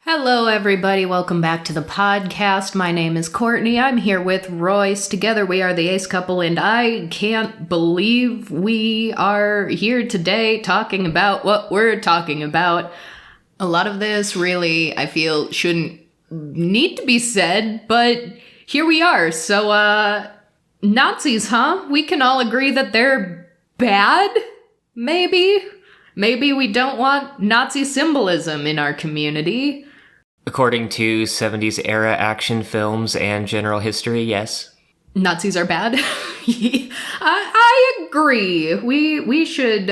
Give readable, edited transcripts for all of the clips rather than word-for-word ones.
Hello, everybody. Welcome back to the podcast. My name is Courtney. I'm here with Royce. Together we are the Ace Couple, and I can't believe we are here today talking about what we're talking about. A lot of this really, I feel, shouldn't need to be said, but here we are. So, Nazis, huh? We can all agree that they're bad? Maybe? Maybe we don't want Nazi symbolism in our community. According to 70s era action films and general history, yes. Nazis are bad. I agree. We should.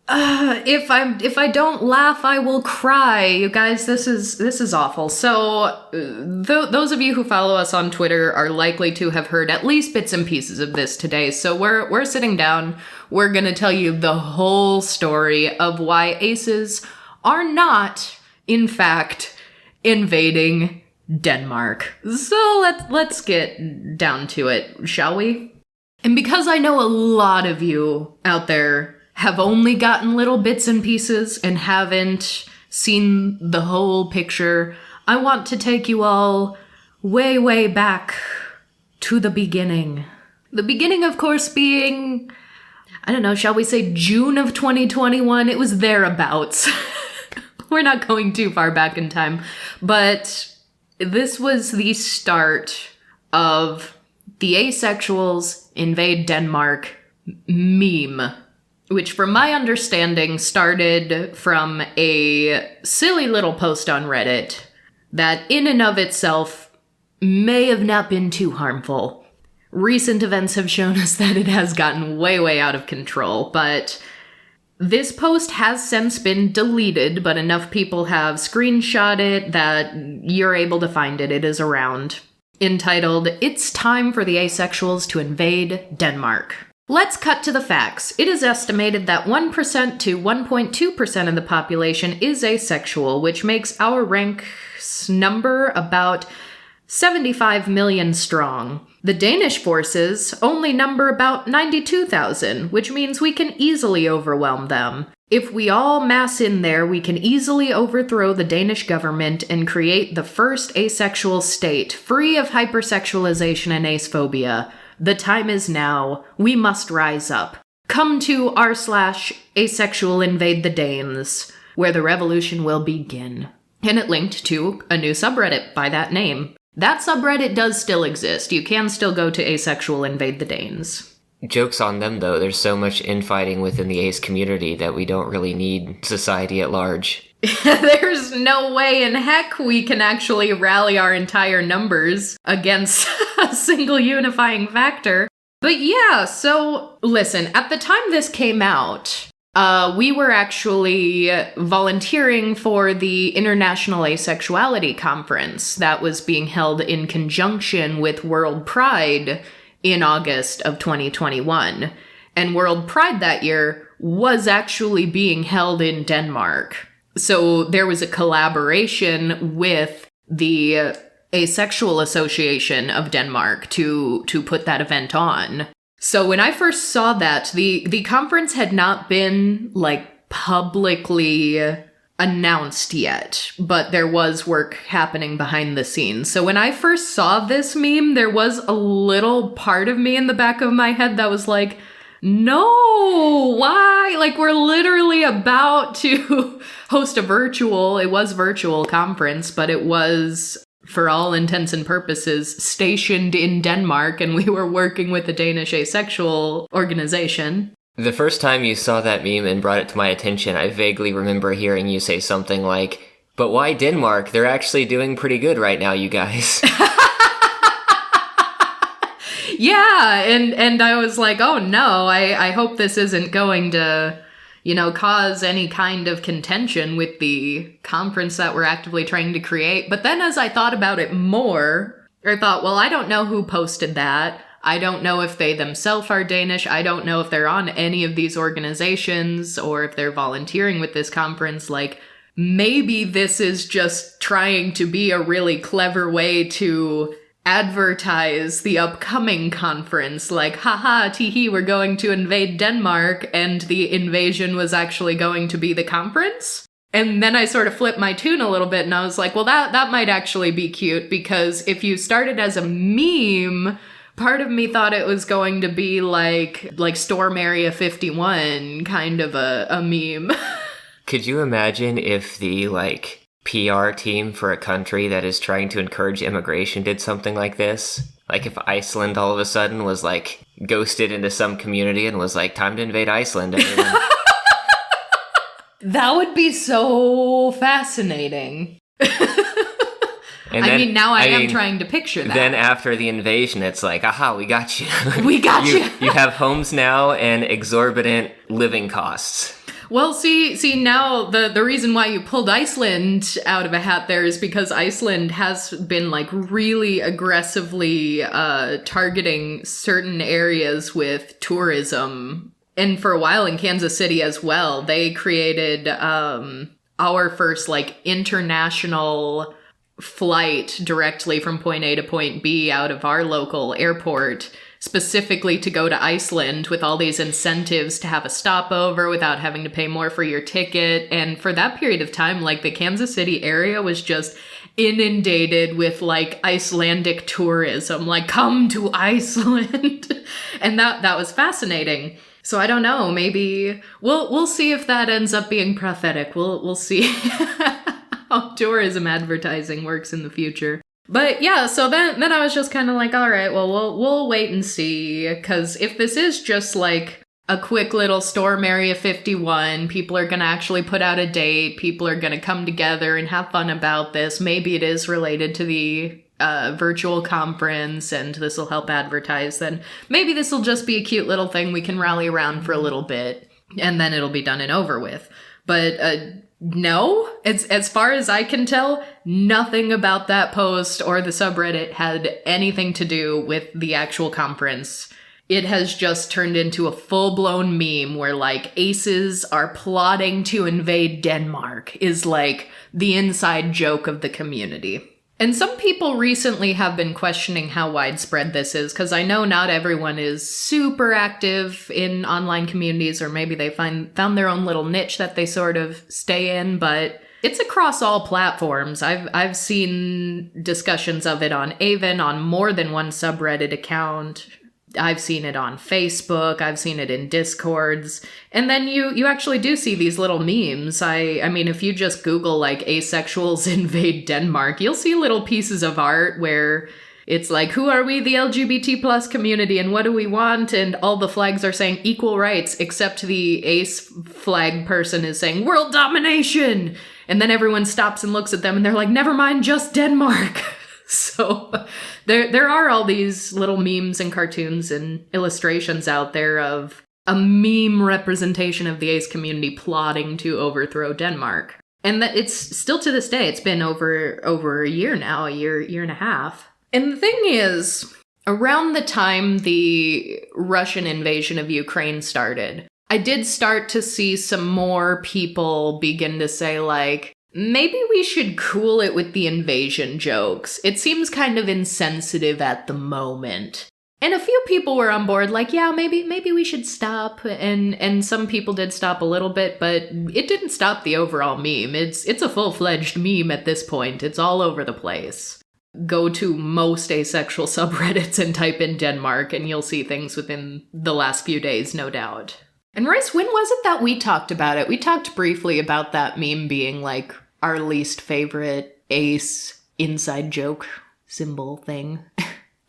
If I don't laugh, I will cry. You guys, this is awful. So, those of you who follow us on Twitter are likely to have heard at least bits and pieces of this today. So we're sitting down. We're gonna tell you the whole story of why aces are not, in fact, invading Denmark. So let's get down to it, shall we? And because I know a lot of you out there have only gotten little bits and pieces and haven't seen the whole picture, I want to take you all way, way back to the beginning. The beginning, of course, being, I don't know, shall we say June of 2021? It was thereabouts. We're not going too far back in time, but this was the start of the Asexuals Invade Denmark meme, which from my understanding started from a silly little post on Reddit that in and of itself may have not been too harmful. Recent events have shown us that it has gotten way, way out of control, but this post has since been deleted, but enough people have screenshot it that you're able to find it. It is around. Entitled, "It's Time for the Asexuals to Invade Denmark." Let's cut to the facts. It is estimated that 1% to 1.2% of the population is asexual, which makes our ranks number about 75 million strong. The Danish forces only number about 92,000, which means we can easily overwhelm them. If we all mass in there, we can easily overthrow the Danish government and create the first asexual state, free of hypersexualization and acephobia. The time is now. We must rise up. Come to r/asexual invade the Danes, where the revolution will begin. And it linked to a new subreddit by that name. That subreddit does still exist. You can still go to Asexual Invade the Danes. Joke's on them, though. There's so much infighting within the ace community that we don't really need society at large. There's no way in heck we can actually rally our entire numbers against a single unifying factor. But yeah, so listen, at the time this came out, we were actually volunteering for the International Asexuality Conference that was being held in conjunction with World Pride in August of 2021. And World Pride that year was actually being held in Denmark. So there was a collaboration with the Asexual Association of Denmark to put that event on. So when I first saw that, the conference had not been, publicly announced yet, but there was work happening behind the scenes. So when I first saw this meme, there was a little part of me in the back of my head that was like, no, why? We're literally about to host it was virtual conference, but it was, for all intents and purposes, stationed in Denmark, and we were working with the Danish Asexual organization. The first time you saw that meme and brought it to my attention, I vaguely remember hearing you say something like, "But why Denmark? They're actually doing pretty good right now, you guys." Yeah, and I was like, oh no, I hope this isn't going to, cause any kind of contention with the conference that we're actively trying to create. But then as I thought about it more, I thought, well, I don't know who posted that. I don't know if they themselves are Danish. I don't know if they're on any of these organizations or if they're volunteering with this conference. Maybe this is just trying to be a really clever way to advertise the upcoming conference, haha, teehee, we're going to invade Denmark, and the invasion was actually going to be the conference. And then I sort of flipped my tune a little bit and I was like, well, that might actually be cute, because if you started as a meme, part of me thought it was going to be like Storm Area 51 kind of a meme. Could you imagine if the, PR team for a country that is trying to encourage immigration did something like this? Like if Iceland all of a sudden was, ghosted into some community and was like, time to invade Iceland, everyone. That would be so fascinating. And then, now I am trying to picture that. Then after the invasion, it's like, aha, we got you. We got you. You have homes now and exorbitant living costs. Well, see now the reason why you pulled Iceland out of a hat there is because Iceland has been really aggressively targeting certain areas with tourism. And for a while in Kansas City as well, they created our first international flight directly from point A to point B out of our local airport, specifically to go to Iceland, with all these incentives to have a stopover without having to pay more for your ticket. And for that period of time, the Kansas City area was just inundated with Icelandic tourism, come to Iceland. And that was fascinating. So I don't know, maybe we'll see if that ends up being prophetic. We'll see how tourism advertising works in the future. But yeah, so then I was just kind of like, all right, well, we'll wait and see, because if this is just a quick little Storm Area 51, people are going to actually put out a date, people are going to come together and have fun about this, maybe it is related to the virtual conference and this will help advertise, then maybe this will just be a cute little thing we can rally around for a little bit, and then it'll be done and over with. But no, as far as I can tell, nothing about that post or the subreddit had anything to do with the actual conference. It has just turned into a full-blown meme where aces are plotting to invade Denmark is the inside joke of the community. And some people recently have been questioning how widespread this is, because I know not everyone is super active in online communities, or maybe they found their own little niche that they sort of stay in, but it's across all platforms. I've seen discussions of it on Avon, on more than one subreddit account. I've seen it on Facebook, I've seen it in Discords, and then you actually do see these little memes. I mean, if you just Google asexuals invade Denmark, you'll see little pieces of art where it's who are we, the LGBT plus community, and what do we want? And all the flags are saying equal rights, except the ace flag person is saying world domination! And then everyone stops and looks at them and they're like, never mind, just Denmark! So there are all these little memes and cartoons and illustrations out there of a meme representation of the ace community plotting to overthrow Denmark. And that it's still to this day, it's been over a year now, a year and a half. And the thing is, around the time the Russian invasion of Ukraine started, I did start to see some more people begin to say maybe we should cool it with the invasion jokes. It seems kind of insensitive at the moment. And a few people were on board yeah, maybe we should stop. And some people did stop a little bit, but it didn't stop the overall meme. It's a full-fledged meme at this point. It's all over the place. Go to most asexual subreddits and type in Denmark and you'll see things within the last few days, no doubt. And Rice, when was it that we talked about it? We talked briefly about that meme being our least favorite ace inside joke symbol thing.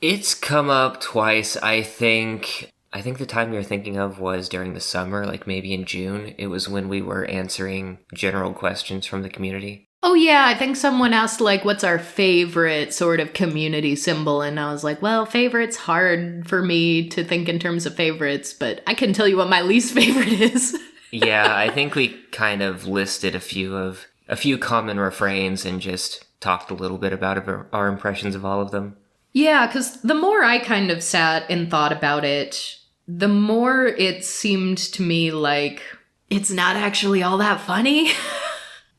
It's come up twice. I think the time you're thinking of was during the summer, maybe in June. It was when we were answering general questions from the community. Oh yeah, I think someone asked what's our favorite sort of community symbol, and I was like, well, favorite's hard for me to think in terms of favorites, but I can tell you what my least favorite is. Yeah, I think we kind of listed a few common refrains and just talked a little bit about our impressions of all of them. Yeah, because the more I kind of sat and thought about it, the more it seemed to me it's not actually all that funny.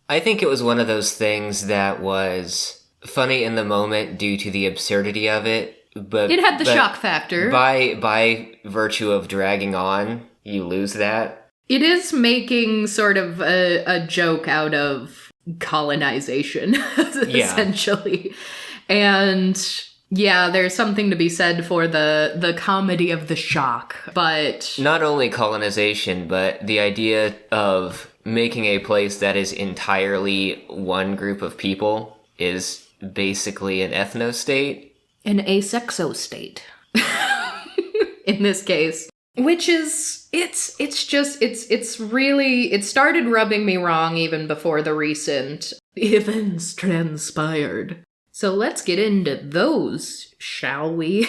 I think it was one of those things that was funny in the moment due to the absurdity of it, but it had the shock factor. By virtue of dragging on, you lose that. It is making sort of a joke out of colonization, essentially. And yeah, there's something to be said for the comedy of the shock, but... Not only colonization, but the idea of making a place that is entirely one group of people is basically an ethno-state. An asexo-state, in this case. Which is, it's really, it started rubbing me wrong even before the recent events transpired. So let's get into those, shall we?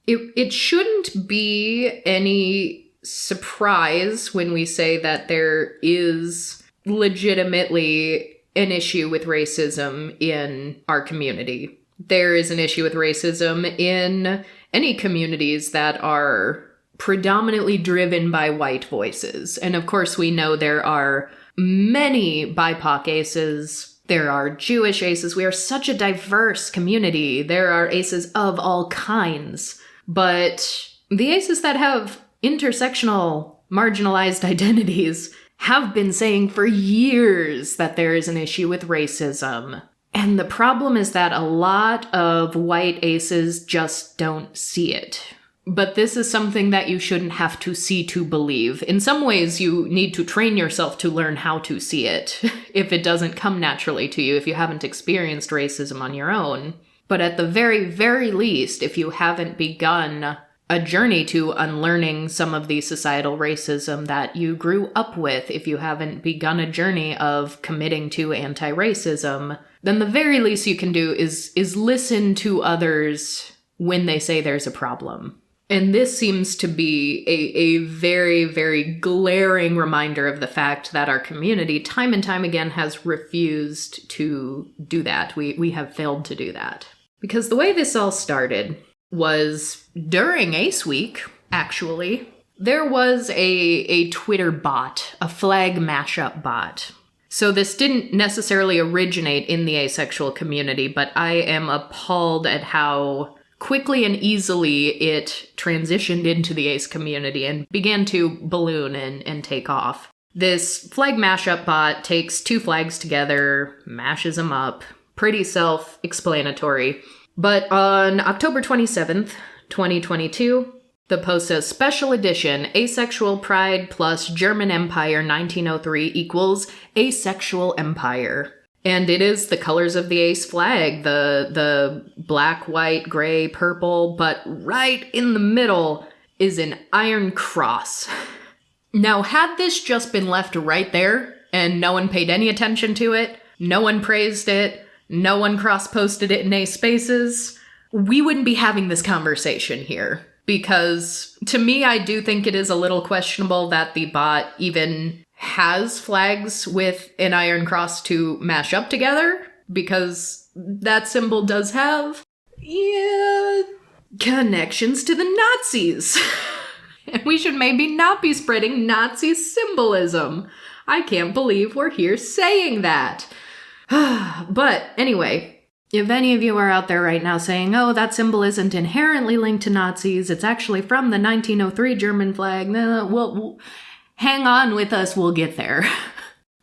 It shouldn't be any surprise when we say that there is legitimately an issue with racism in our community. There is an issue with racism in any communities that are predominantly driven by white voices. And of course, we know there are many BIPOC aces. There are Jewish aces. We are such a diverse community. There are aces of all kinds. But the aces that have intersectional, marginalized identities have been saying for years that there is an issue with racism. And the problem is that a lot of white aces just don't see it. But this is something that you shouldn't have to see to believe. In some ways, you need to train yourself to learn how to see it, if it doesn't come naturally to you, if you haven't experienced racism on your own. But at the very, very least, if you haven't begun a journey to unlearning some of the societal racism that you grew up with, if you haven't begun a journey of committing to anti-racism, then the very least you can do is listen to others when they say there's a problem. And this seems to be a very, very glaring reminder of the fact that our community, time and time again, has refused to do that. We have failed to do that. Because the way this all started was during Ace Week, actually. There was a Twitter bot, a flag mashup bot. So this didn't necessarily originate in the asexual community, but I am appalled at how quickly and easily it transitioned into the ace community and began to balloon and take off. This flag mashup bot takes two flags together, mashes them up. Pretty self-explanatory. But on October 27th, 2022, the post says, Special Edition, Asexual Pride plus German Empire 1903 equals Asexual Empire. And it is the colors of the ace flag, the black, white, gray, purple, but right in the middle is an iron cross. Now, had this just been left right there, and no one paid any attention to it, no one praised it, no one cross-posted it in ace spaces, we wouldn't be having this conversation here. Because, to me, I do think it is a little questionable that the bot even has flags with an iron cross to mash up together, because that symbol does have, connections to the Nazis. And we should maybe not be spreading Nazi symbolism. I can't believe we're here saying that. But anyway, if any of you are out there right now saying, oh, that symbol isn't inherently linked to Nazis, it's actually from the 1903 German flag, well, hang on with us, we'll get there.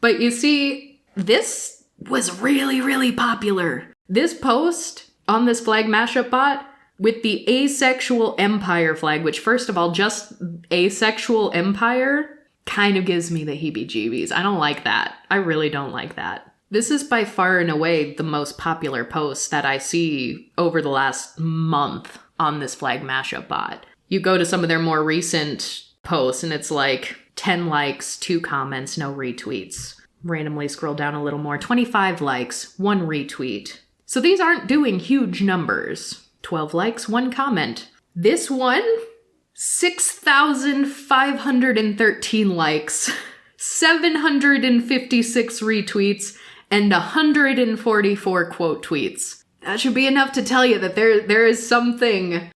But you see, this was really, really popular. This post on this flag mashup bot with the asexual empire flag, which first of all, just asexual empire kind of gives me the heebie-jeebies. I don't like that. I really don't like that. This is by far and away the most popular post that I see over the last month on this flag mashup bot. You go to some of their more recent posts and it's like 10 likes, 2 comments, no retweets. Randomly scroll down a little more, 25 likes, 1 retweet. So these aren't doing huge numbers. 12 likes, 1 comment. This one, 6,513 likes, 756 retweets, and 144 quote tweets. That should be enough to tell you that there is something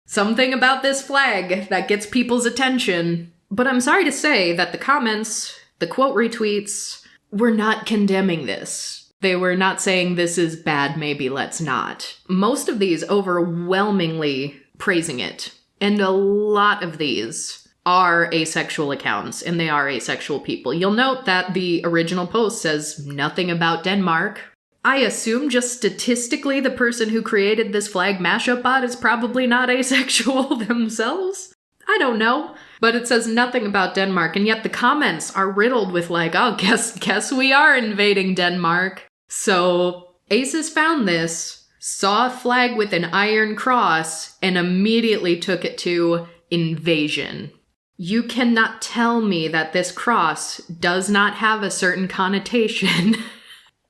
about this flag that gets people's attention. But I'm sorry to say that the comments, the quote retweets, were not condemning this. They were not saying this is bad, maybe let's not. Most of these overwhelmingly praising it. And a lot of these are asexual accounts, and they are asexual people. You'll note that the original post says nothing about Denmark. I assume just statistically the person who created this flag mashup bot is probably not asexual themselves. I don't know. But it says nothing about Denmark, and yet the comments are riddled with like, oh, guess we are invading Denmark. So Aces found this, saw a flag with an iron cross, and immediately took it to invasion. You cannot tell me that this cross does not have a certain connotation.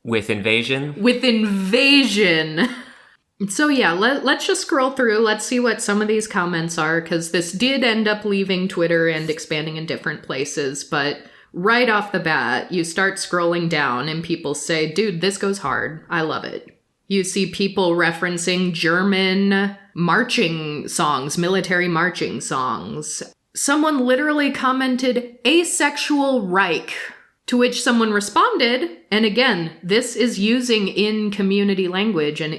With invasion? With invasion. So yeah, let's just scroll through. Let's see what some of these comments are, because this did end up leaving Twitter and expanding in different places. But right off the bat, you start scrolling down and people say, dude, this goes hard. I love it. You see people referencing German marching songs, military marching songs. Someone literally commented, asexual Reich, to which someone responded, and again, this is using in-community language and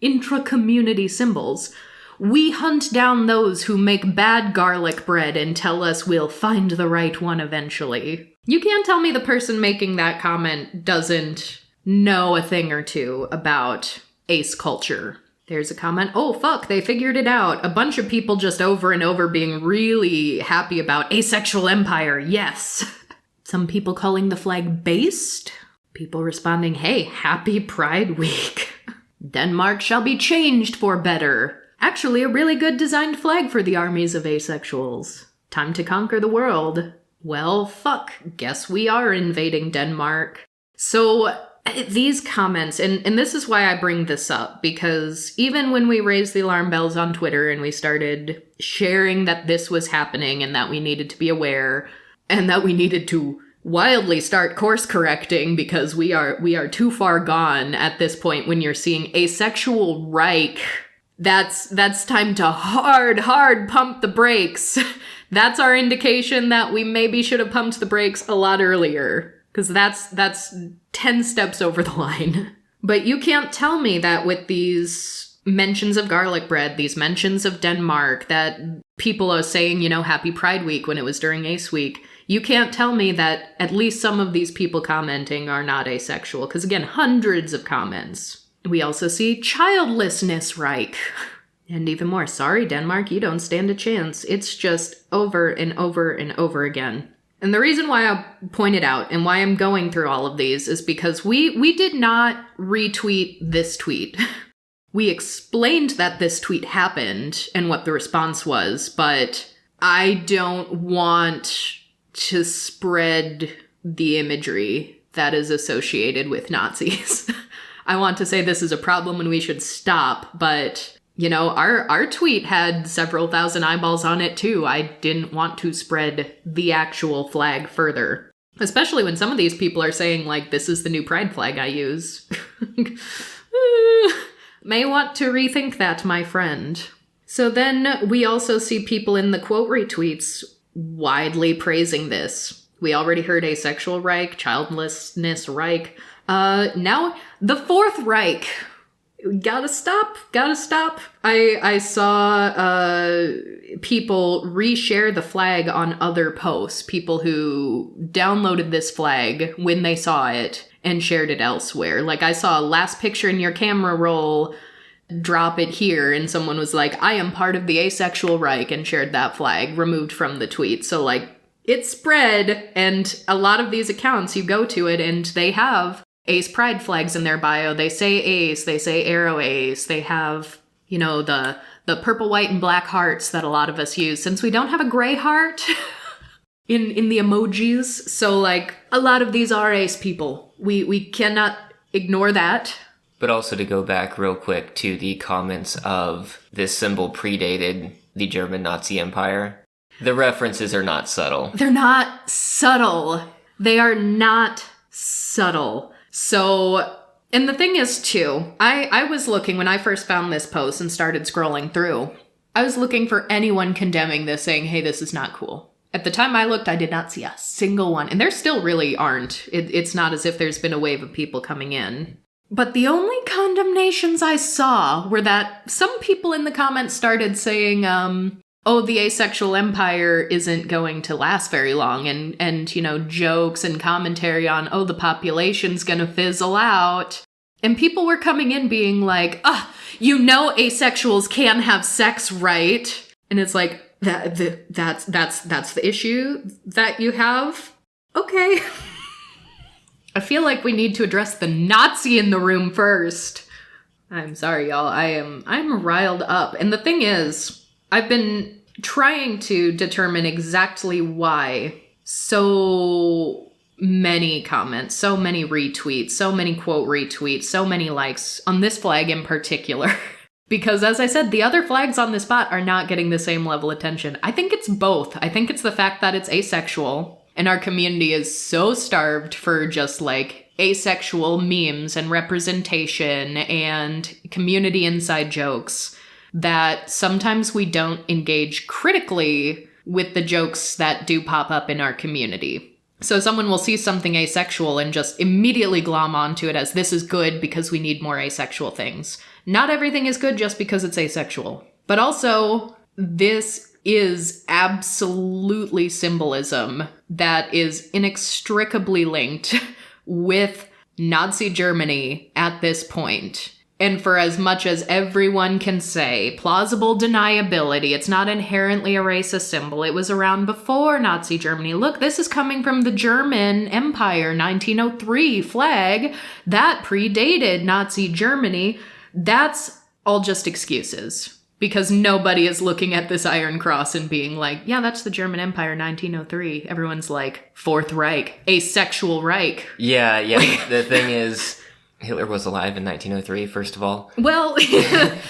intra-community symbols. We hunt down those who make bad garlic bread and tell us we'll find the right one eventually. You can't tell me the person making that comment doesn't know a thing or two about ace culture. There's a comment, oh fuck, they figured it out. A bunch of people just over and over being really happy about asexual empire, yes. Some people calling the flag based. People responding, hey, happy Pride Week. Denmark shall be changed for better. Actually, a really good designed flag for the armies of asexuals. Time to conquer the world. Well, fuck, guess we are invading Denmark. So these comments, and this is why I bring this up, because even when we raised the alarm bells on Twitter and we started sharing that this was happening and that we needed to be aware and that we needed to wildly start course correcting because we are too far gone at this point when you're seeing asexual Reich, that's time to hard pump the brakes. That's our indication that we maybe should have pumped the brakes a lot earlier. Because that's 10 steps over the line. But you can't tell me that with these mentions of garlic bread, these mentions of Denmark, that people are saying, happy Pride Week when it was during Ace Week. You can't tell me that at least some of these people commenting are not asexual. Because again, hundreds of comments. We also see childlessness Reich. And even more, sorry Denmark, you don't stand a chance. It's just over and over and over again. And the reason why I point it out and why I'm going through all of these is because we did not retweet this tweet. We explained that this tweet happened and what the response was, but I don't want to spread the imagery that is associated with Nazis. I want to say this is a problem and we should stop, but our tweet had several thousand eyeballs on it too. I didn't want to spread the actual flag further. Especially when some of these people are saying, like, this is the new pride flag I use. May want to rethink that, my friend. So then we also see people in the quote retweets widely praising this. We already heard asexual Reich, childlessness Reich. Now, the fourth Reich. Gotta stop. I saw people reshare the flag on other posts. People who downloaded this flag when they saw it and shared it elsewhere. Like I saw last picture in your camera roll, drop it here, and someone was like, I am part of the asexual Reich, and shared that flag, removed from the tweet. So like, it spread, and a lot of these accounts, you go to it and they have Ace Pride flags in their bio. They say Ace, they say Arrow Ace, they have, the purple, white, and black hearts that a lot of us use, since we don't have a gray heart in the emojis. So, like, a lot of these are Ace people. We cannot ignore that. But also to go back real quick to the comments of this symbol predated the German Nazi Empire, the references are not subtle. They're not subtle. They are not subtle. So, and the thing is, too, I was looking, when I first found this post and started scrolling through, I was looking for anyone condemning this, saying, hey, this is not cool. At the time I looked, I did not see a single one. And there still really aren't. It's not as if there's been a wave of people coming in. But the only condemnations I saw were that some people in the comments started saying, oh, the asexual empire isn't going to last very long, and you know, jokes and commentary on, oh, the population's gonna fizzle out. And people were coming in being like, you know, asexuals can have sex, right? And it's like, that's the issue that you have? Okay. I feel like we need to address the Nazi in the room first. I'm sorry, y'all. I'm riled up. And the thing is, I've been trying to determine exactly why so many comments, so many retweets, so many quote retweets, so many likes on this flag in particular. Because as I said, the other flags on this spot are not getting the same level of attention. I think it's both. I think it's the fact that it's asexual, and our community is so starved for just like asexual memes and representation and community inside jokes that sometimes we don't engage critically with the jokes that do pop up in our community. So someone will see something asexual and just immediately glom onto it as this is good because we need more asexual things. Not everything is good just because it's asexual. But also, this is absolutely symbolism that is inextricably linked with Nazi Germany at this point. And for as much as everyone can say, plausible deniability, it's not inherently a racist symbol. It was around before Nazi Germany. Look, this is coming from the German Empire 1903 flag that predated Nazi Germany. That's all just excuses. Because nobody is looking at this Iron Cross and being like, yeah, that's the German Empire 1903. Everyone's like, Fourth Reich, asexual Reich. Yeah. The thing is, Hitler was alive in 1903, first of all. Well,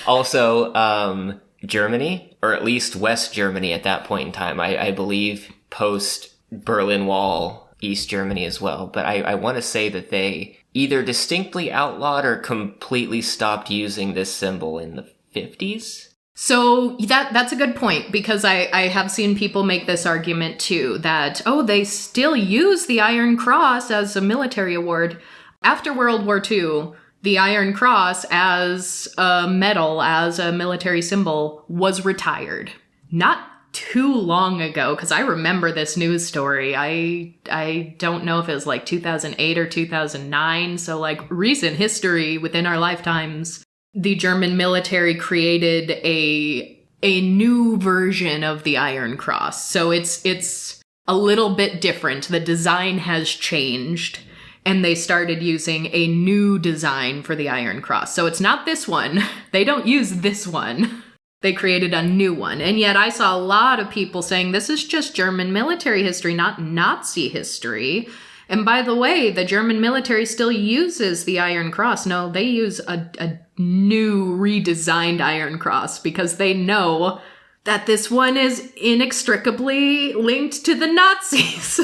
also, Germany, or at least West Germany at that point in time, I believe post Berlin Wall, East Germany as well. But I want to say that they either distinctly outlawed or completely stopped using this symbol in the 50s. So that's a good point, because I have seen people make this argument too, that, oh, they still use the Iron Cross as a military award. After World War II, the Iron Cross as a medal, as a military symbol, was retired. Not too long ago, because I remember this news story. I don't know if it was like 2008 or 2009, so like recent history within our lifetimes. The German military created a new version of the Iron Cross. So it's a little bit different. The design has changed, and they started using a new design for the Iron Cross. So it's not this one. They don't use this one. They created a new one. And yet I saw a lot of people saying this is just German military history, not Nazi history. And by the way, the German military still uses the Iron Cross. No, they use a new redesigned Iron Cross because they know that this one is inextricably linked to the Nazis.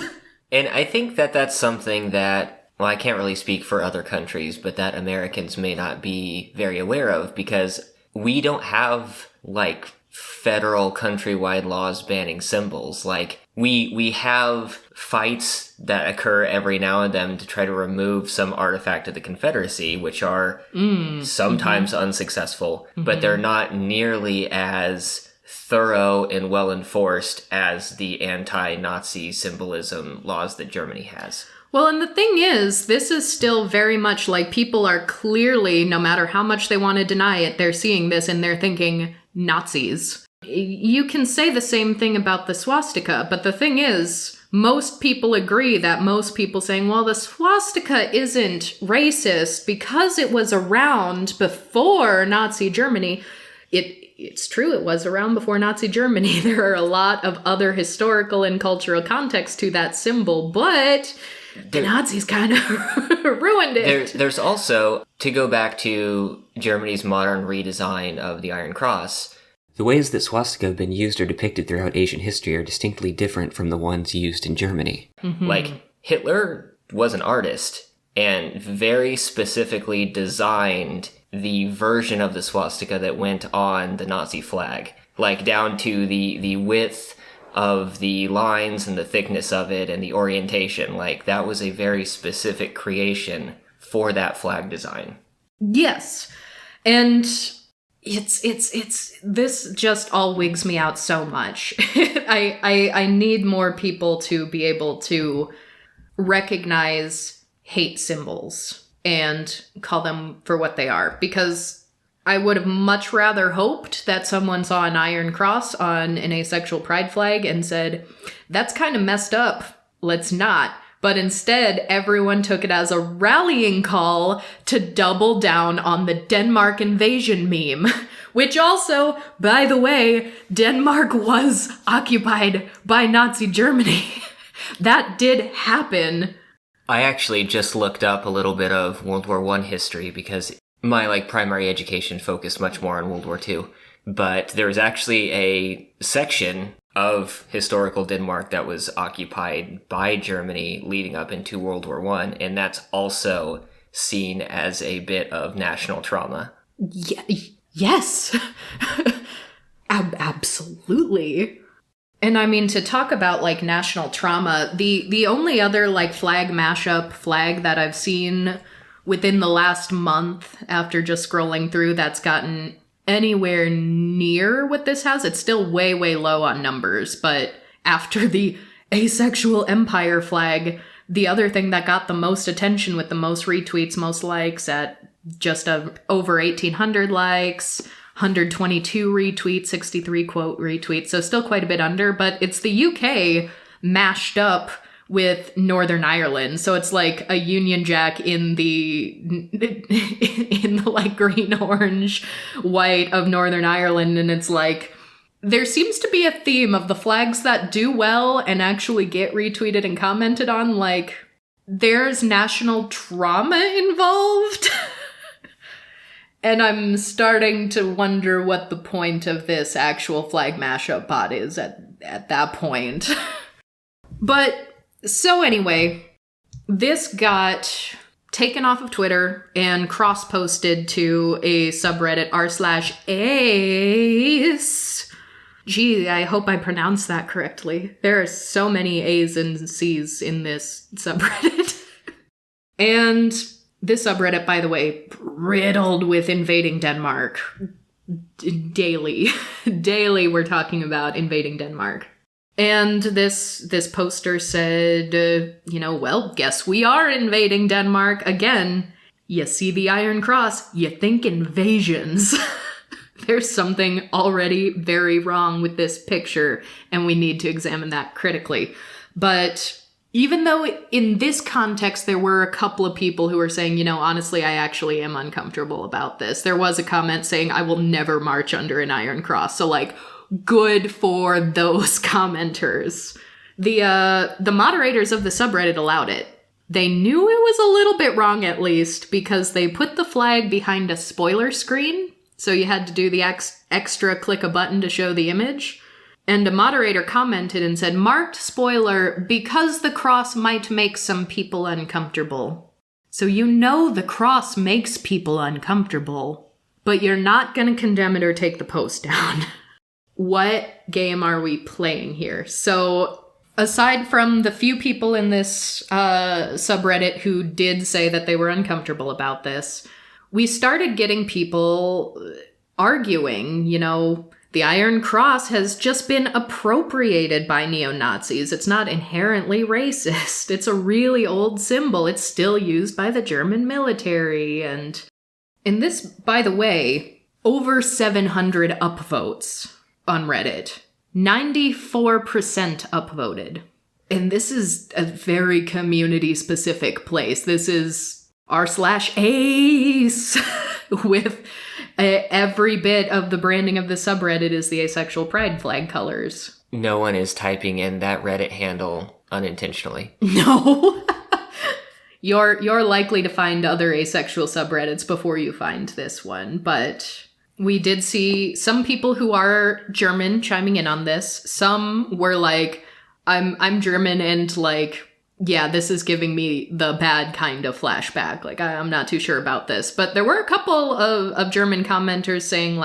And I think that that's something that, well, I can't really speak for other countries, but that Americans may not be very aware of, because we don't have, like, federal countrywide laws banning symbols. Like, we have fights that occur every now and then to try to remove some artifact of the Confederacy, which are sometimes unsuccessful, but they're not nearly as thorough and well enforced as the anti-Nazi symbolism laws that Germany has. Well, and the thing is, this is still very much like people are clearly, no matter how much they want to deny it, they're seeing this and they're thinking Nazis. You can say the same thing about the swastika, but the thing is, most people agree that most people saying, well, the swastika isn't racist because it was around before Nazi Germany. It's true, it was around before Nazi Germany. There are a lot of other historical and cultural context to that symbol, but the Nazis kind of ruined it. There's also, to go back to Germany's modern redesign of the Iron Cross, the ways that swastika have been used or depicted throughout Asian history are distinctly different from the ones used in Germany. Mm-hmm. Like, Hitler was an artist and very specifically designed the version of the swastika that went on the Nazi flag. Like, down to the width of the lines and the thickness of it and the orientation. Like, that was a very specific creation for that flag design. Yes. And it's this just all wigs me out so much. I need more people to be able to recognize hate symbols and call them for what they are, because I would have much rather hoped that someone saw an iron cross on an asexual pride flag and said, that's kind of messed up, let's not. But instead, everyone took it as a rallying call to double down on the Denmark invasion meme. Which also, by the way, Denmark was occupied by Nazi Germany. That did happen. I actually just looked up a little bit of World War I history because my primary education focused much more on World War II. But there was actually a section of historical Denmark that was occupied by Germany leading up into World War I, and that's also seen as a bit of national trauma. Yes. Absolutely. And I mean, to talk about national trauma, the only other flag mashup flag that I've seen within the last month after just scrolling through that's gotten anywhere near what this has, it's still way, way low on numbers, but after the asexual empire flag, the other thing that got the most attention with the most retweets, most likes at just over 1,800 likes, 122 retweets, 63 quote retweets, so still quite a bit under, but it's the UK mashed up with Northern Ireland. So it's like a Union Jack in the green, orange, white of Northern Ireland. And it's there seems to be a theme of the flags that do well and actually get retweeted and commented on. There's national trauma involved. And I'm starting to wonder what the point of this actual flag mashup bot is at that point. But so anyway, this got taken off of Twitter and cross-posted to a subreddit r/ace. Gee, I hope I pronounced that correctly. There are so many A's and C's in this subreddit. And this subreddit, by the way, riddled with invading Denmark. Daily we're talking about invading Denmark. And this poster said, well, guess we are invading Denmark again. You see the Iron Cross, you think invasions. There's something already very wrong with this picture, and we need to examine that critically. But even though in this context there were a couple of people who were saying, honestly, I actually am uncomfortable about this. There was a comment saying, I will never march under an Iron Cross. So good for those commenters. The moderators of the subreddit allowed it. They knew it was a little bit wrong, at least, because they put the flag behind a spoiler screen, so you had to do the extra click a button to show the image. And a moderator commented and said, marked spoiler, because the cross might make some people uncomfortable. So the cross makes people uncomfortable, but you're not going to condemn it or take the post down. What game are we playing here? So aside from the few people in this subreddit who did say that they were uncomfortable about this, we started getting people arguing, the Iron Cross has just been appropriated by neo-Nazis. It's not inherently racist. It's a really old symbol. It's still used by the German military. And in this, by the way, over 700 upvotes on Reddit. 94% upvoted. And this is a very community-specific place. This is r/ace with every bit of the branding of the subreddit is the asexual pride flag colors. No one is typing in that Reddit handle unintentionally. No. You're likely to find other asexual subreddits before you find this one, but we did see some people who are German chiming in on this. Some were I'm German and yeah, this is giving me the bad kind of flashback. I'm not too sure about this. But there were a couple of German commenters saying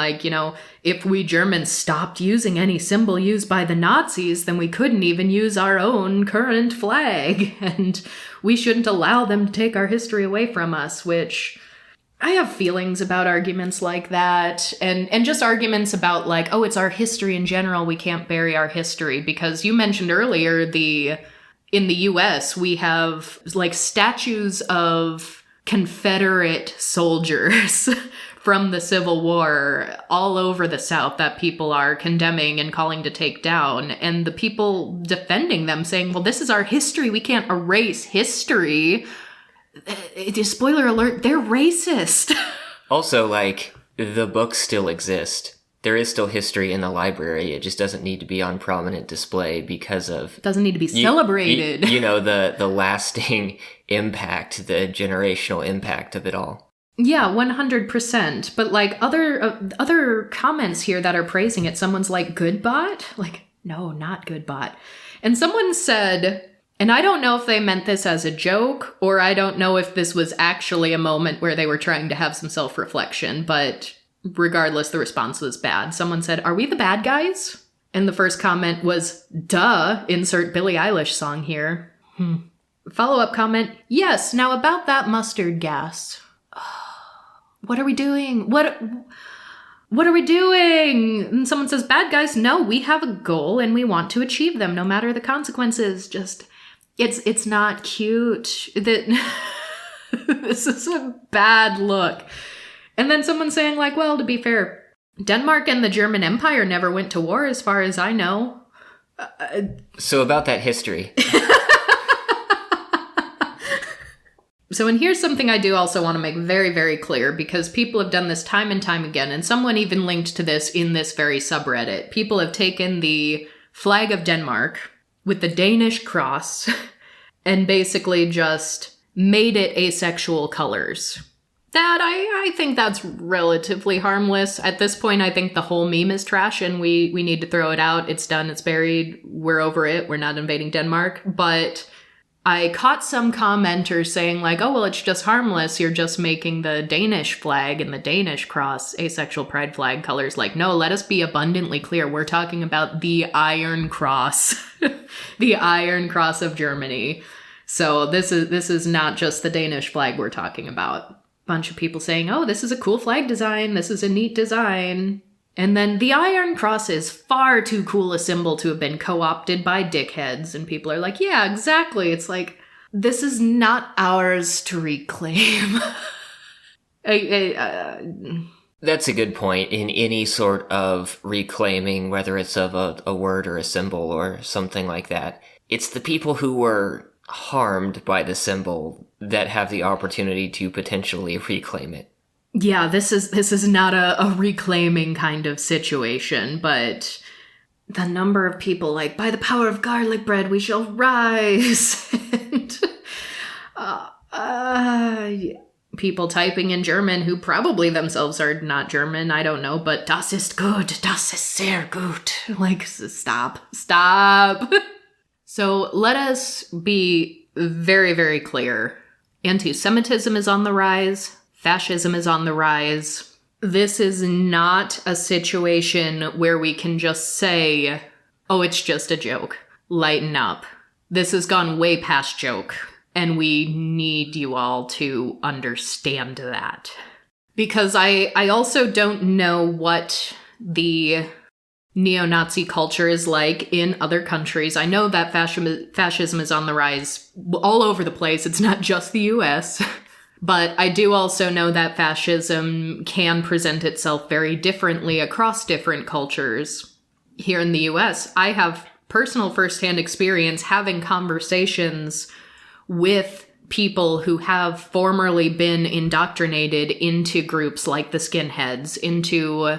if we Germans stopped using any symbol used by the Nazis, then we couldn't even use our own current flag. And we shouldn't allow them to take our history away from us, which I have feelings about arguments like that, and just arguments about like, oh, it's our history in general, we can't bury our history, because you mentioned earlier in the US we have like statues of Confederate soldiers from the Civil War all over the South that people are condemning and calling to take down, and the people defending them saying, well, this is our history, we can't erase history. Spoiler alert, they're racist. Also, like, the books still exist. There is still history in the library. It just doesn't need to be on prominent display because of... Doesn't need to be celebrated. You know, the lasting impact, the generational impact of it all. Yeah, 100%. But, like, other comments here that are praising it, someone's like, good bot? Like, no, not good bot. And someone said... And I don't know if they meant this as a joke, or I don't know if this was actually a moment where they were trying to have some self-reflection, but regardless, the response was bad. Someone said, are we the bad guys? And the first comment was, duh, insert Billie Eilish song here. Follow-up comment, yes, now about that mustard gas. What are we doing? What are we doing? And someone says, bad guys, no, we have a goal and we want to achieve them, no matter the consequences. Just... It's not cute. That this is a bad look. And then someone saying like, well, to be fair, Denmark and the German Empire never went to war as far as I know. So about that history. So, and here's something I do also want to make very, very clear, because people have done this time and time again, and someone even linked to this in this very subreddit. People have taken the flag of Denmark with the Danish cross and basically just made it asexual colors. That, I think that's relatively harmless. At this point, I think the whole meme is trash and we need to throw it out. It's done, it's buried, we're over it, we're not invading Denmark. But I caught some commenters saying like, oh, well, it's just harmless. You're just making the Danish flag and the Danish cross asexual pride flag colors. Like, no, let us be abundantly clear. We're talking about the Iron Cross, the Iron Cross of Germany. So this is not just the Danish flag we're talking about. Bunch of people saying, oh, this is a cool flag design. This is a neat design. And then the Iron Cross is far too cool a symbol to have been co-opted by dickheads. And people are like, yeah, exactly. It's like, this is not ours to reclaim. That's a good point. In any sort of reclaiming, whether it's of a word or a symbol or something like that, it's the people who were harmed by the symbol that have the opportunity to potentially reclaim it. Yeah, this is not a reclaiming kind of situation, but the number of people like, by the power of garlic bread, we shall rise. And people typing in German who probably themselves are not German, I don't know, but das ist gut, das ist sehr gut. Like, stop. So let us be very, very clear. Anti-Semitism is on the rise. Fascism is on the rise. This is not a situation where we can just say, oh, it's just a joke. Lighten up. This has gone way past joke, and we need you all to understand that. Because I also don't know what the neo-Nazi culture is like in other countries. I know that fascism is on the rise all over the place. It's not just the US. But I do also know that fascism can present itself very differently across different cultures. Here in the US, I have personal firsthand experience having conversations with people who have formerly been indoctrinated into groups like the skinheads, into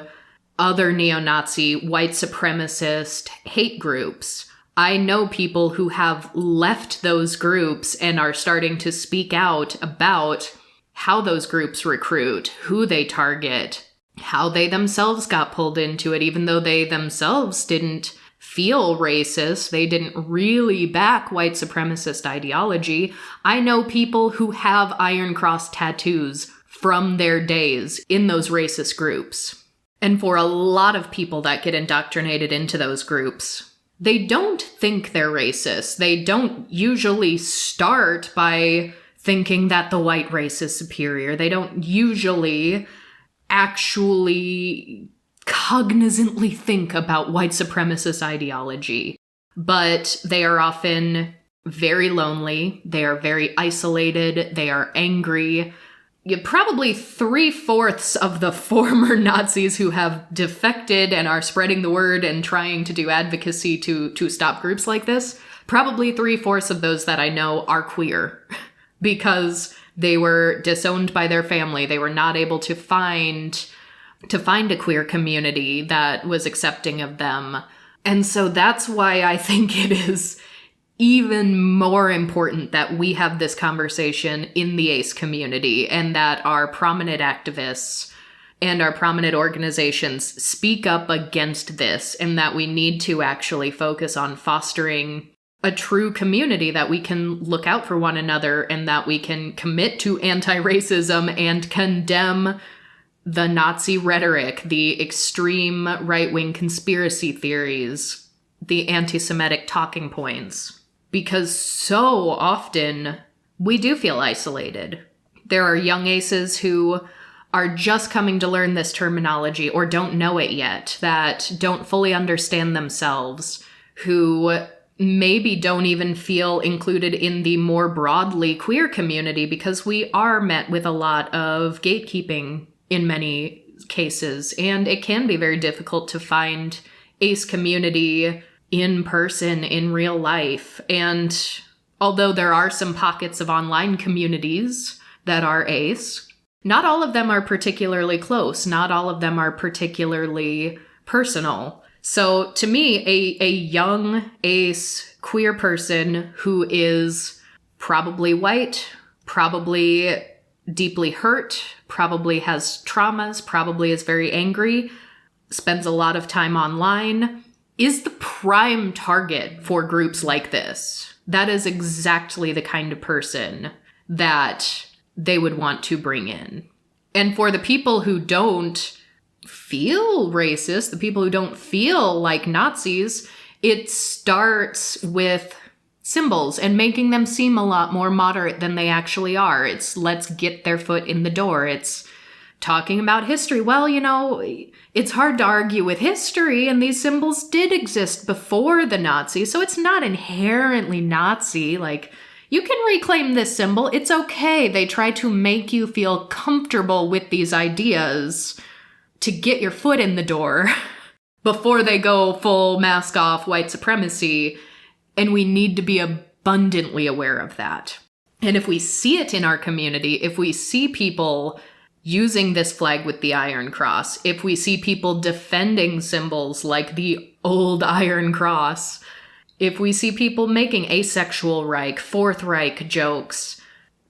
other neo-Nazi, white supremacist hate groups. I know people who have left those groups and are starting to speak out about how those groups recruit, who they target, how they themselves got pulled into it, even though they themselves didn't feel racist, they didn't really back white supremacist ideology. I know people who have Iron Cross tattoos from their days in those racist groups. And for a lot of people that get indoctrinated into those groups, they don't think they're racist. They don't usually start by thinking that the white race is superior. They don't usually actually cognizantly think about white supremacist ideology, but they are often very lonely, they are very isolated, they are angry. Probably 3/4 of the former Nazis who have defected and are spreading the word and trying to do advocacy to stop groups like this, probably 3/4 of those that I know are queer because they were disowned by their family. They were not able to find a queer community that was accepting of them. And so that's why I think it is even more important that we have this conversation in the ACE community and that our prominent activists and our prominent organizations speak up against this, and that we need to actually focus on fostering a true community, that we can look out for one another and that we can commit to anti-racism and condemn the Nazi rhetoric, the extreme right-wing conspiracy theories, the anti-Semitic talking points. Because so often we do feel isolated. There are young aces who are just coming to learn this terminology or don't know it yet, that don't fully understand themselves, who maybe don't even feel included in the more broadly queer community because we are met with a lot of gatekeeping in many cases, and it can be very difficult to find ACE community in person, in real life. And although there are some pockets of online communities that are ACE, not all of them are particularly close. Not all of them are particularly personal. So to me, a young ACE queer person who is probably white, probably deeply hurt, probably has traumas, probably is very angry, spends a lot of time online, is the prime target for groups like this. That is exactly the kind of person that they would want to bring in. And for the people who don't feel racist, the people who don't feel like Nazis, it starts with symbols and making them seem a lot more moderate than they actually are. It's let's get their foot in the door. It's talking about history. Well, it's hard to argue with history, and these symbols did exist before the Nazis, so it's not inherently Nazi. Like, you can reclaim this symbol. It's okay. They try to make you feel comfortable with these ideas to get your foot in the door before they go full mask off white supremacy, and we need to be abundantly aware of that. And if we see it in our community, if we see people using this flag with the Iron Cross, if we see people defending symbols like the old Iron Cross, if we see people making asexual Reich, Fourth Reich jokes,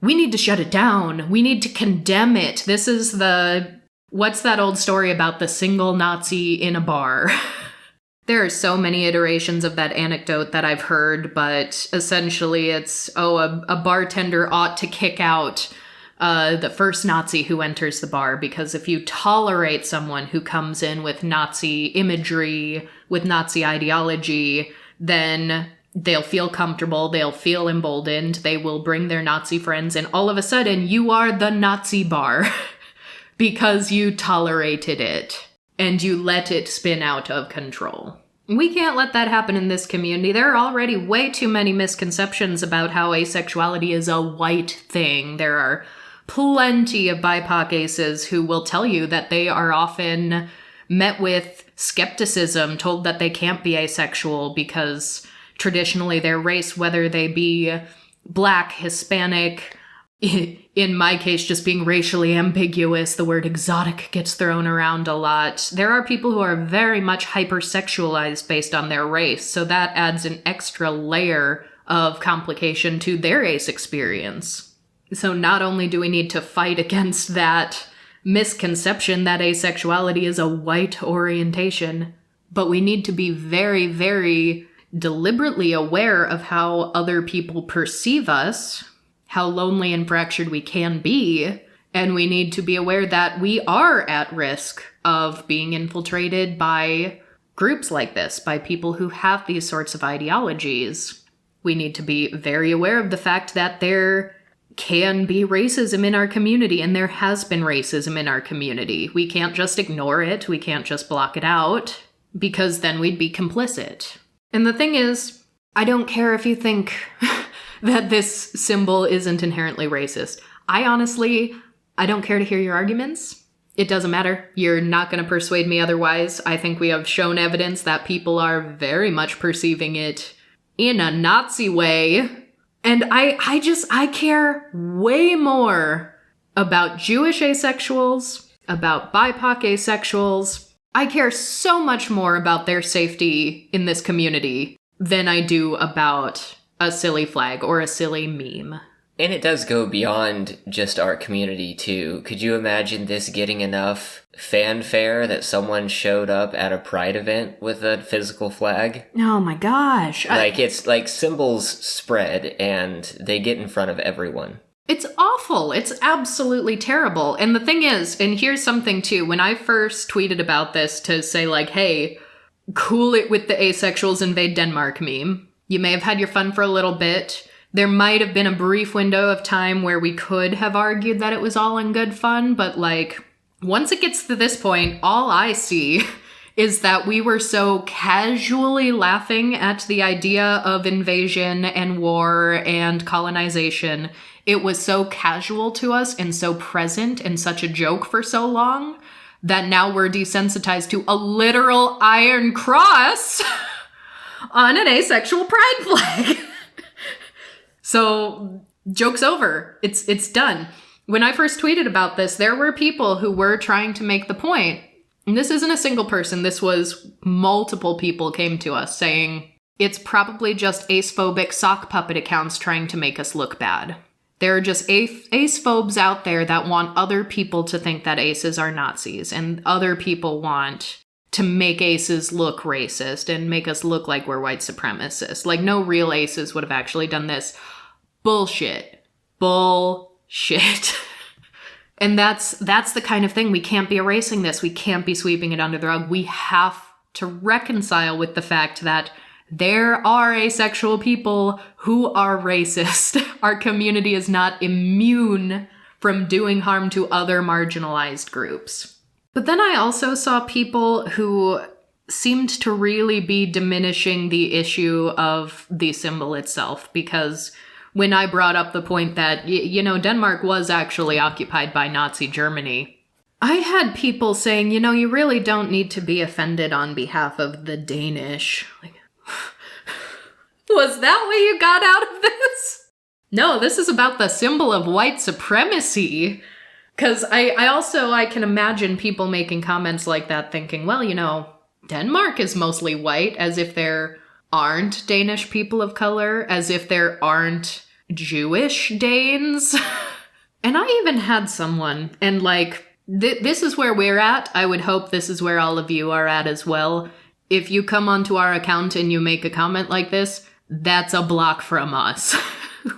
we need to shut it down. We need to condemn it. This is what's that old story about the single Nazi in a bar? There are so many iterations of that anecdote that I've heard, but essentially it's, a bartender ought to kick out the first Nazi who enters the bar, because if you tolerate someone who comes in with Nazi imagery, with Nazi ideology, then they'll feel comfortable, they'll feel emboldened, they will bring their Nazi friends, and all of a sudden you are the Nazi bar because you tolerated it and you let it spin out of control. We can't let that happen in this community. There are already way too many misconceptions about how asexuality is a white thing. There are plenty of BIPOC aces who will tell you that they are often met with skepticism, told that they can't be asexual because traditionally their race, whether they be Black, Hispanic, in my case just being racially ambiguous, the word exotic gets thrown around a lot. There are people who are very much hypersexualized based on their race, so that adds an extra layer of complication to their ace experience. So not only do we need to fight against that misconception that asexuality is a white orientation, but we need to be very, very deliberately aware of how other people perceive us, how lonely and fractured we can be, and we need to be aware that we are at risk of being infiltrated by groups like this, by people who have these sorts of ideologies. We need to be very aware of the fact that there can be racism in our community, and there has been racism in our community. We can't just ignore it. We can't just block it out, because then we'd be complicit. And the thing is, I don't care if you think that this symbol isn't inherently racist. I don't care to hear your arguments. It doesn't matter. You're not going to persuade me otherwise. I think we have shown evidence that people are very much perceiving it in a Nazi way. And I care way more about Jewish asexuals, about BIPOC asexuals. I care so much more about their safety in this community than I do about a silly flag or a silly meme. And it does go beyond just our community, too. Could you imagine this getting enough fanfare that someone showed up at a pride event with a physical flag? Oh my gosh. It's like symbols spread and they get in front of everyone. It's awful. It's absolutely terrible. And the thing is, and here's something too, when I first tweeted about this to say like, hey, cool it with the asexuals invade Denmark meme. You may have had your fun for a little bit. There might have been a brief window of time where we could have argued that it was all in good fun, but like, once it gets to this point, all I see is that we were so casually laughing at the idea of invasion and war and colonization. It was so casual to us and so present and such a joke for so long that now we're desensitized to a literal iron cross on an asexual pride flag. So, joke's over. It's done. When I first tweeted about this, there were people who were trying to make the point, and this isn't a single person, this was multiple people came to us saying, it's probably just ace-phobic sock puppet accounts trying to make us look bad. There are just ace-phobes out there that want other people to think that aces are Nazis, and other people want to make aces look racist and make us look like we're white supremacists. Like, no real aces would have actually done this. Bullshit. Bullshit. And that's the kind of thing. We can't be erasing this. We can't be sweeping it under the rug. We have to reconcile with the fact that there are asexual people who are racist. Our community is not immune from doing harm to other marginalized groups. But then I also saw people who seemed to really be diminishing the issue of the symbol itself, because when I brought up the point that, Denmark was actually occupied by Nazi Germany, I had people saying, you really don't need to be offended on behalf of the Danish. Like, was that what you got out of this? No, this is about the symbol of white supremacy. Because I can imagine people making comments like that thinking, well, Denmark is mostly white, as if there aren't Danish people of color, as if there aren't Jewish Danes. And I even had someone, and this is where we're at. I would hope this is where all of you are at as well. If you come onto our account and you make a comment like this, that's a block from us.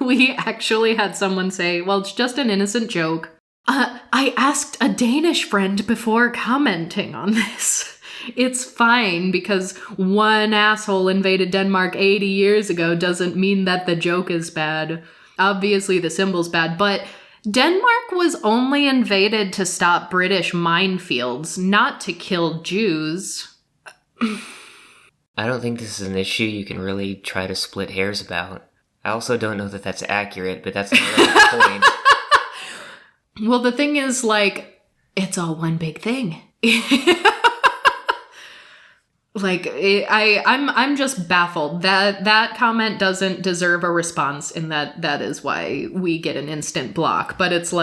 We actually had someone say, well, it's just an innocent joke. I asked a Danish friend before commenting on this. It's fine, because one asshole invaded Denmark 80 years ago doesn't mean that the joke is bad. Obviously, the symbol's bad, but Denmark was only invaded to stop British minefields, not to kill Jews. I don't think this is an issue you can really try to split hairs about. I also don't know that that's accurate, but that's another point. Well, the thing is, it's all one big thing. I'm just baffled that comment doesn't deserve a response, and that is why we get an instant block. But it's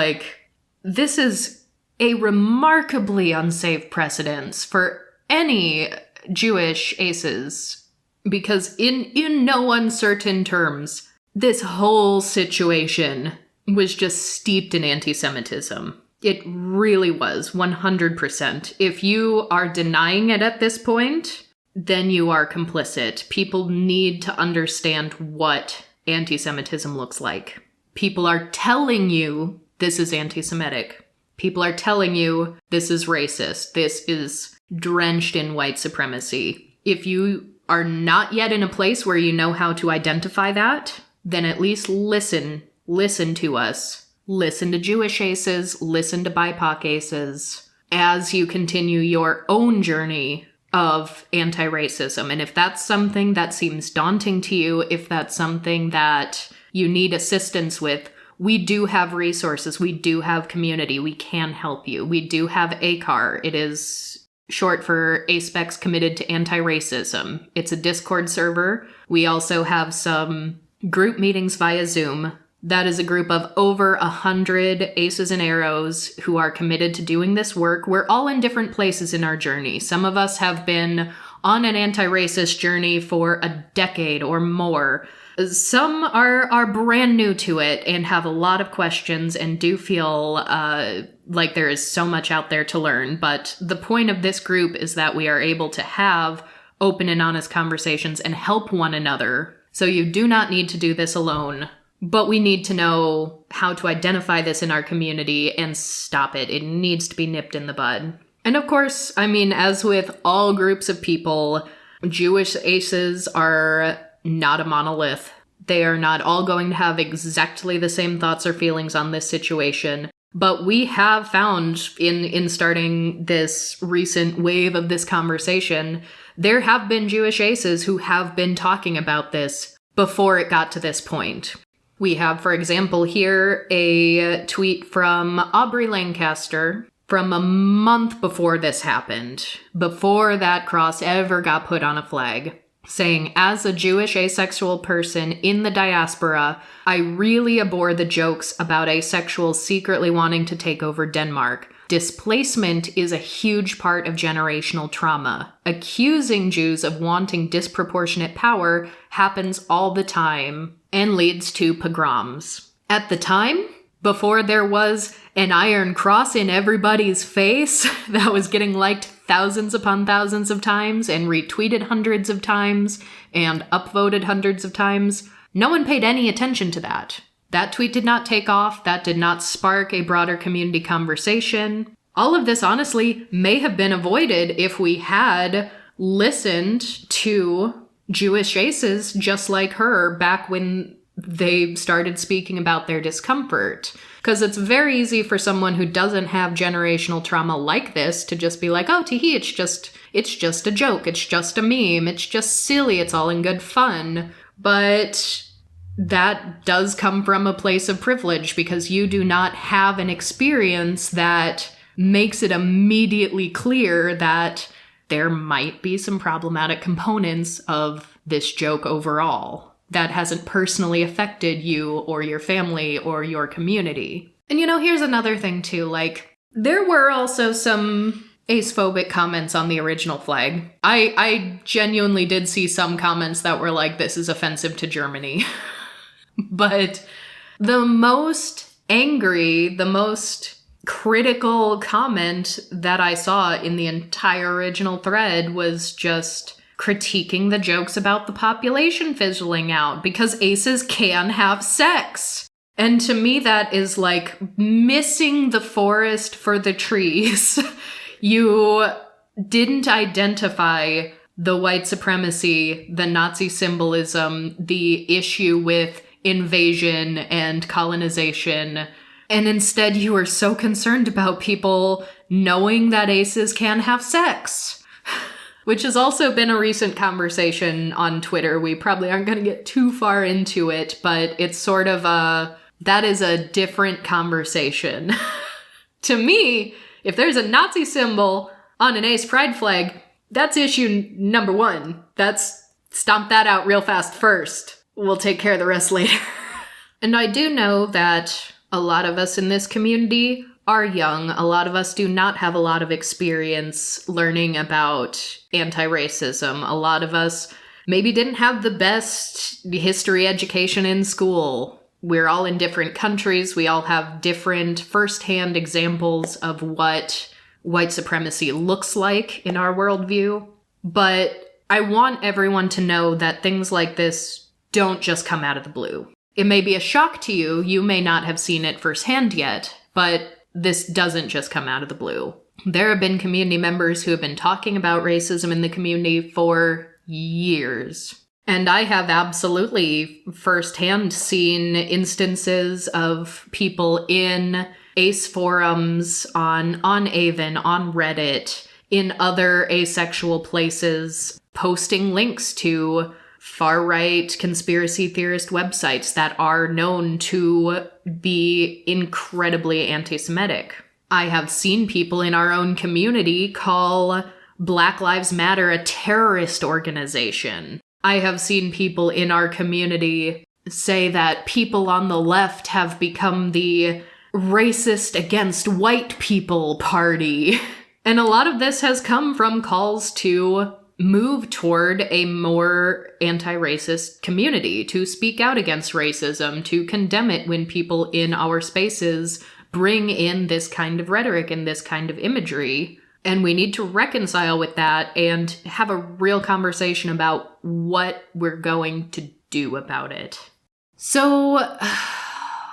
this is a remarkably unsafe precedence for any Jewish aces, because in no uncertain terms, this whole situation was just steeped in anti-Semitism. It really was, 100%. If you are denying it at this point, then you are complicit. People need to understand what anti-Semitism looks like. People are telling you this is anti-Semitic. People are telling you this is racist. This is drenched in white supremacy. If you are not yet in a place where you know how to identify that, then at least listen listen to us. Listen to Jewish aces, listen to BIPOC aces, as you continue your own journey of anti-racism. And if that's something that seems daunting to you, if that's something that you need assistance with, we do have resources. We do have community. We can help you. We do have ACAR. It is short for ASPECs Committed to Anti-Racism. It's a Discord server. We also have some group meetings via Zoom. That is a group of over 100 aces and arrows who are committed to doing this work. We're all in different places in our journey. Some of us have been on an anti-racist journey for a decade or more. Some are brand new to it and have a lot of questions and do feel like there is so much out there to learn. But the point of this group is that we are able to have open and honest conversations and help one another. So you do not need to do this alone. But we need to know how to identify this in our community and stop it. It needs to be nipped in the bud. And of course, I mean, as with all groups of people, Jewish aces are not a monolith. They are not all going to have exactly the same thoughts or feelings on this situation. But we have found in starting this recent wave of this conversation, there have been Jewish aces who have been talking about this before it got to this point. We have, for example, here a tweet from Aubrey Lancaster from a month before this happened, before that cross ever got put on a flag, saying, "As a Jewish asexual person in the diaspora, I really abhor the jokes about asexuals secretly wanting to take over Denmark. Displacement is a huge part of generational trauma. Accusing Jews of wanting disproportionate power happens all the time and leads to pogroms." At the time, before there was an iron cross in everybody's face that was getting liked thousands upon thousands of times and retweeted hundreds of times and upvoted hundreds of times, no one paid any attention to that. That tweet did not take off. That did not spark a broader community conversation. All of this, honestly, may have been avoided if we had listened to Jewish aces just like her back when they started speaking about their discomfort. Because it's very easy for someone who doesn't have generational trauma like this to just be like, oh, teehee, it's just a joke. It's just a meme. It's just silly. It's all in good fun. But that does come from a place of privilege because you do not have an experience that makes it immediately clear that there might be some problematic components of this joke overall that hasn't personally affected you or your family or your community. And here's another thing too, like, there were also some ace-phobic comments on the original flag. I genuinely did see some comments that were like, this is offensive to Germany. But the most angry, the most critical comment that I saw in the entire original thread was just critiquing the jokes about the population fizzling out because aces can have sex. And to me, that is like missing the forest for the trees. You didn't identify the white supremacy, the Nazi symbolism, the issue with invasion and colonization, and instead you were so concerned about people knowing that aces can have sex, which has also been a recent conversation on Twitter. We probably aren't going to get too far into it, but it's sort of that is a different conversation. To me, if there's a Nazi symbol on an ace pride flag, that's issue number one. That's stomp that out real fast first. We'll take care of the rest later. And I do know that a lot of us in this community are young. A lot of us do not have a lot of experience learning about anti-racism. A lot of us maybe didn't have the best history education in school. We're all in different countries. We all have different firsthand examples of what white supremacy looks like in our worldview. But I want everyone to know that things like this don't just come out of the blue. It may be a shock to you. You may not have seen it firsthand yet, but this doesn't just come out of the blue. There have been community members who have been talking about racism in the community for years. And I have absolutely firsthand seen instances of people in ace forums, on Avon, on Reddit, in other asexual places, posting links to far-right conspiracy theorist websites that are known to be incredibly anti-Semitic. I have seen people in our own community call Black Lives Matter a terrorist organization. I have seen people in our community say that people on the left have become the racist against white people party. And a lot of this has come from calls to move toward a more anti-racist community, to speak out against racism, to condemn it when people in our spaces bring in this kind of rhetoric and this kind of imagery. And we need to reconcile with that and have a real conversation about what we're going to do about it. So,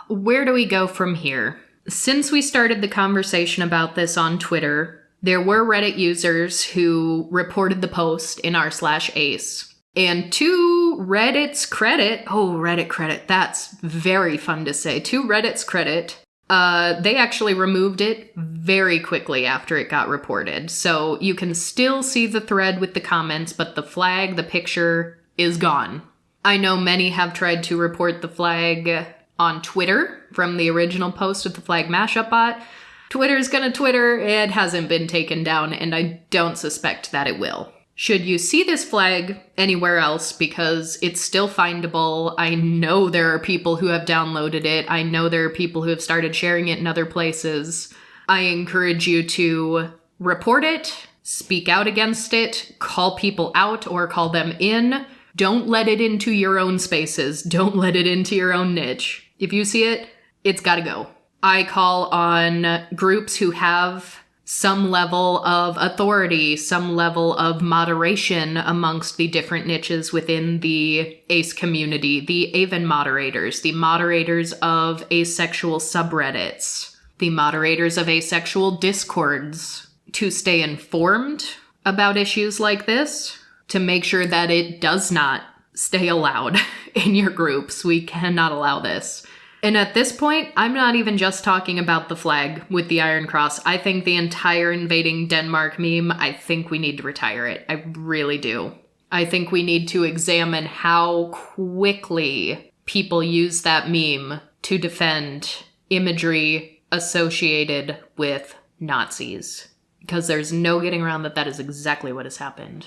where do we go from here? Since we started the conversation about this on Twitter, there were Reddit users who reported the post in r/ace. And to Reddit's credit, Reddit credit, that's very fun to say. To Reddit's credit, they actually removed it very quickly after it got reported. So you can still see the thread with the comments, but the flag, the picture, is gone. I know many have tried to report the flag on Twitter from the original post with the flag mashup bot. Twitter's gonna Twitter, it hasn't been taken down, and I don't suspect that it will. Should you see this flag anywhere else, because it's still findable, I know there are people who have downloaded it, I know there are people who have started sharing it in other places, I encourage you to report it, speak out against it, call people out or call them in. Don't let it into your own spaces. Don't let it into your own niche. If you see it, it's gotta go. I call on groups who have some level of authority, some level of moderation amongst the different niches within the ace community, the Avon moderators, the moderators of asexual subreddits, the moderators of asexual discords, to stay informed about issues like this, to make sure that it does not stay allowed in your groups. We cannot allow this. And at this point, I'm not even just talking about the flag with the Iron Cross. I think the entire Invading Denmark meme, I think we need to retire it. I really do. I think we need to examine how quickly people use that meme to defend imagery associated with Nazis. Because there's no getting around that that is exactly what has happened.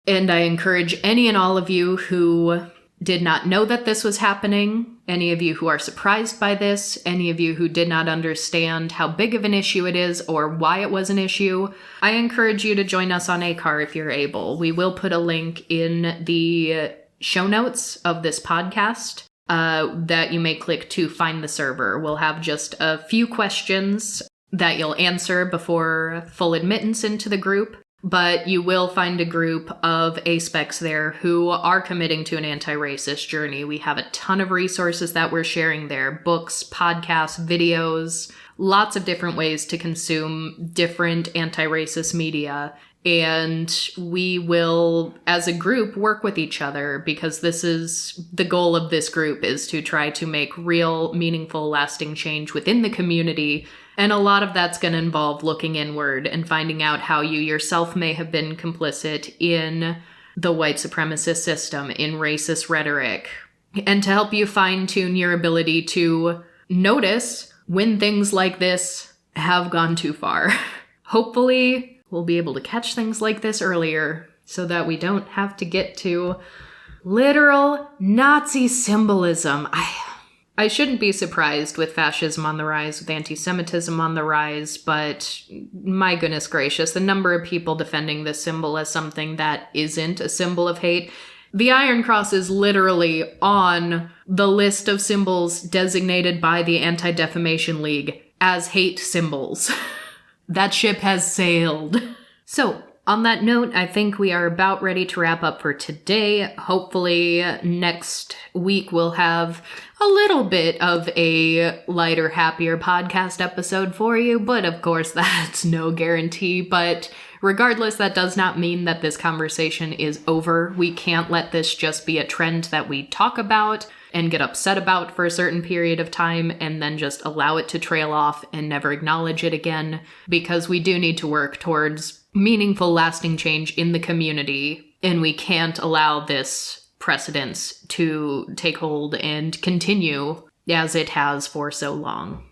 And I encourage any and all of you who did not know that this was happening, any of you who are surprised by this, any of you who did not understand how big of an issue it is or why it was an issue, I encourage you to join us on ACAR if you're able. We will put a link in the show notes of this podcast that you may click to find the server. We'll have just a few questions that you'll answer before full admittance into the group. But you will find a group of aspecs there who are committing to an anti-racist journey. We have a ton of resources that we're sharing there. Books, podcasts, videos, lots of different ways to consume different anti-racist media. And we will, as a group, work with each other, because this is the goal of this group, is to try to make real, meaningful, lasting change within the community. And a lot of that's going to involve looking inward and finding out how you yourself may have been complicit in the white supremacist system, in racist rhetoric, and to help you fine-tune your ability to notice when things like this have gone too far. Hopefully, we'll be able to catch things like this earlier so that we don't have to get to literal Nazi symbolism. I shouldn't be surprised with fascism on the rise, with anti-Semitism on the rise, but my goodness gracious, the number of people defending this symbol as something that isn't a symbol of hate. The Iron Cross is literally on the list of symbols designated by the Anti-Defamation League as hate symbols. That ship has sailed. So, On that note, I think we are about ready to wrap up for today. Hopefully next week we'll have a little bit of a lighter, happier podcast episode for you, but of course that's no guarantee. But regardless, that does not mean that this conversation is over. We can't let this just be a trend that we talk about and get upset about for a certain period of time and then just allow it to trail off and never acknowledge it again, because we do need to work towards meaningful, lasting change in the community, and we can't allow this precedence to take hold and continue as it has for so long.